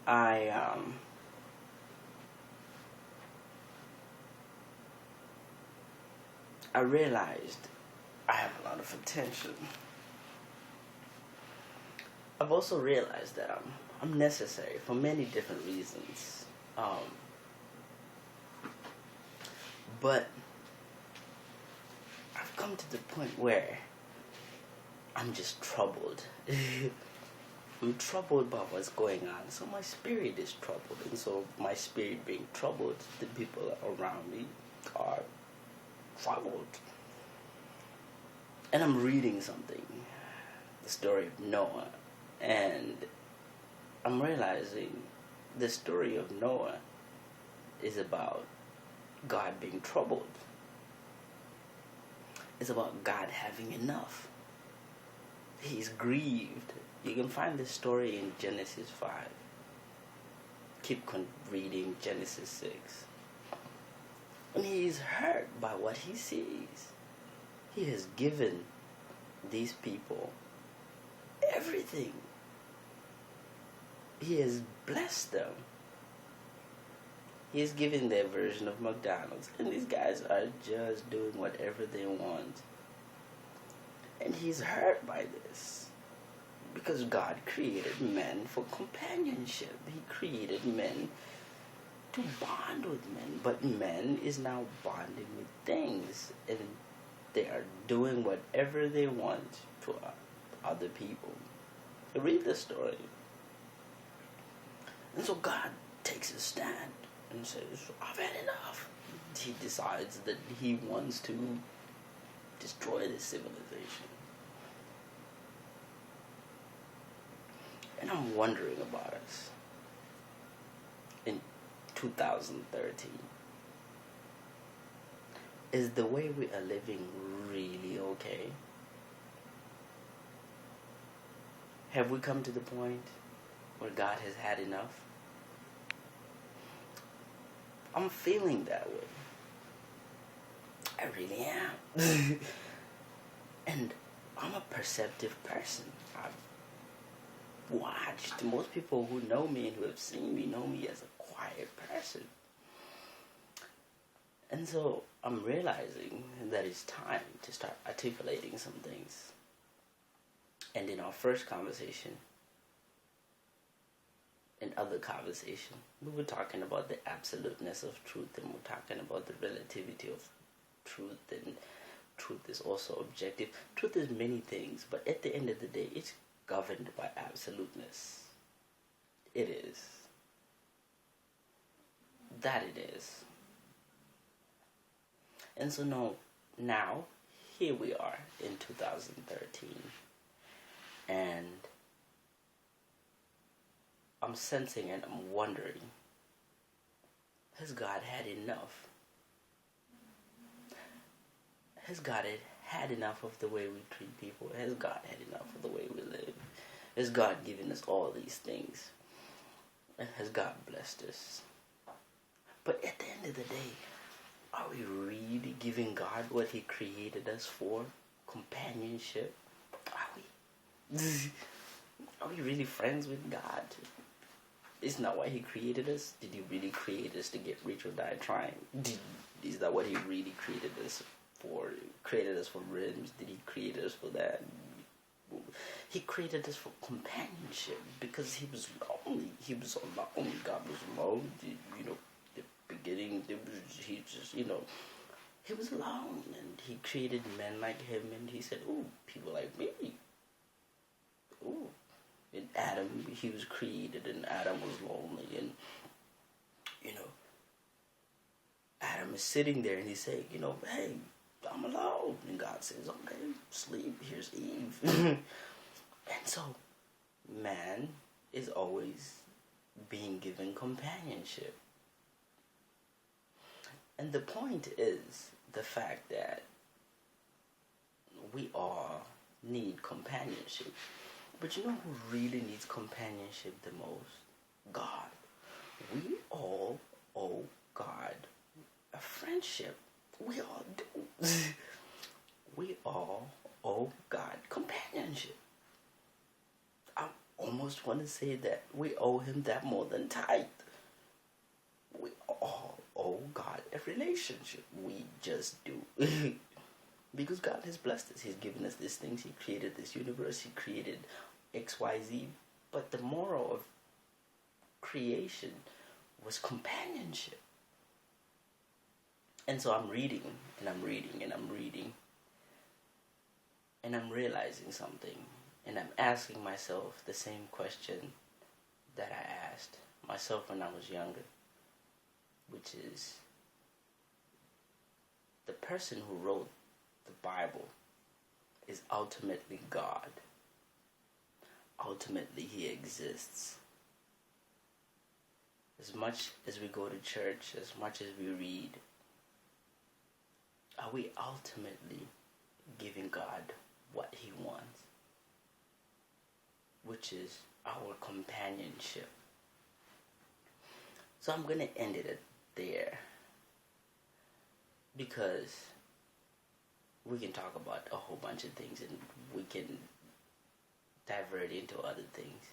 I I realized I have a lot of attention. I've also realized that I'm necessary for many different reasons. But I've come to the point where I'm just troubled. I'm troubled by what's going on. So my spirit is troubled. And so my spirit being troubled, the people around me are troubled. And I'm reading something, the story of Noah, and I'm realizing the story of Noah is about God being troubled. It's about God having enough. He's grieved. You can find this story in Genesis 5. Keep reading Genesis 6. And he's hurt by what he sees. He has given these people everything. He has blessed them. He has given their version of McDonald's. And these guys are just doing whatever they want. And he's hurt by this. Because God created men for companionship. He created men to bond with men. But men is now bonding with things. And they are doing whatever they want to other people. Read the story. And so God takes a stand and says, I've had enough. He decides that he wants to destroy this civilization. And I'm wondering about us in 2013. Is the way we are living really okay? Have we come to the point where God has had enough? I'm feeling that way. I really am. And I'm a perceptive person. I've watched. Most people who know me and who have seen me know me as a quiet person. And so I'm realizing that it's time to start articulating some things. And in our first conversation, in other conversation, we were talking about the absoluteness of truth, and we're talking about the relativity of truth, and truth is also objective. Truth is many things, but at the end of the day, it's governed by absoluteness. It is. That it is. And so now, here we are in 2013, and I'm sensing and I'm wondering, has God had enough? Has God had enough of the way we treat people? Has God had enough of the way we live? Has God given us all these things? Has God blessed us? But at the end of the day, are we really giving God what he created us for? Companionship? Are we? Are we really friends with God? Isn't that why he created us? Did he really create us to get rich or die trying? Is that what he really created us for? Created us for rhythms? Did he create us for that? He created us for companionship because he was lonely. He was alone. God was alone. The beginning, he just, he was alone. And he created men like him, and he said, ooh, people like me. Ooh. And Adam, he was created, and Adam was lonely, and Adam is sitting there, and he's saying, hey, I'm alone, and God says, okay, sleep, here's Eve. And so, man is always being given companionship. And the point is the fact that we all need companionship. But you know who really needs companionship the most? God. We all owe God a friendship. We all do. We all owe God companionship. I'm almost want to say that we owe him that more than tithe. We all owe God a relationship. We just do. Because God has blessed us. He's given us these things. He created this universe. He created XYZ. But the moral of creation was companionship. And so I'm reading, and I'm reading, and I'm reading. And I'm realizing something. And I'm asking myself the same question that I asked myself when I was younger. Which is, the person who wrote the Bible is ultimately God. Ultimately, he exists. As much as we go to church, as much as we read, are we ultimately giving God what he wants? Which is our companionship. So I'm going to end it there. Because we can talk about a whole bunch of things and we can divert into other things.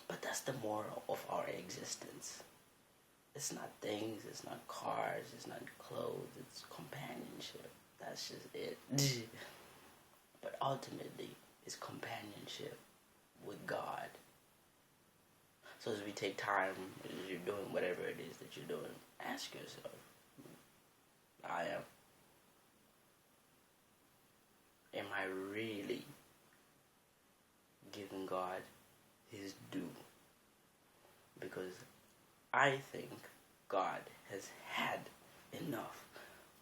But that's the moral of our existence. It's not things, it's not cars, it's not clothes, it's companionship. That's just it. But ultimately, it's companionship with God. So as we take time, as you're doing whatever it is that you're doing, ask yourself, am I really giving God his due? Because I think God has had enough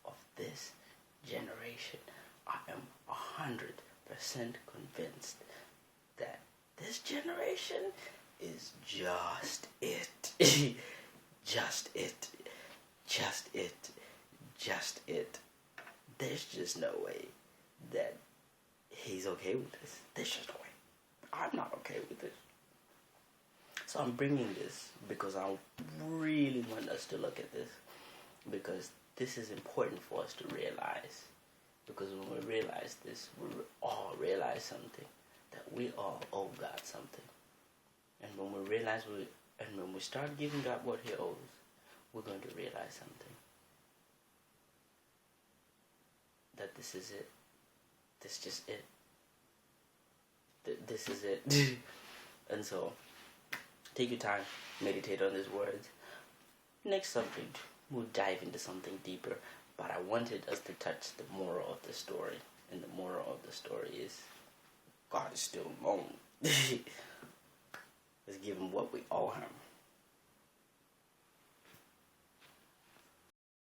of this generation. I am 100% convinced that this generation is just it. Just it. Just it. Just it. There's just no way that he's okay with this. There's just no way. I'm not okay with this. So I'm bringing this because I really want us to look at this. Because this is important for us to realize. Because when we realize this, we all realize something. That we all owe God something. And when we realize when we start giving God what he owes, we're going to realize something. That this is it. This is just it. This is it. And so, take your time, meditate on these words. Next subject, we'll dive into something deeper. But I wanted us to touch the moral of the story. And the moral of the story is, God is still alone. Let's give him what we owe him.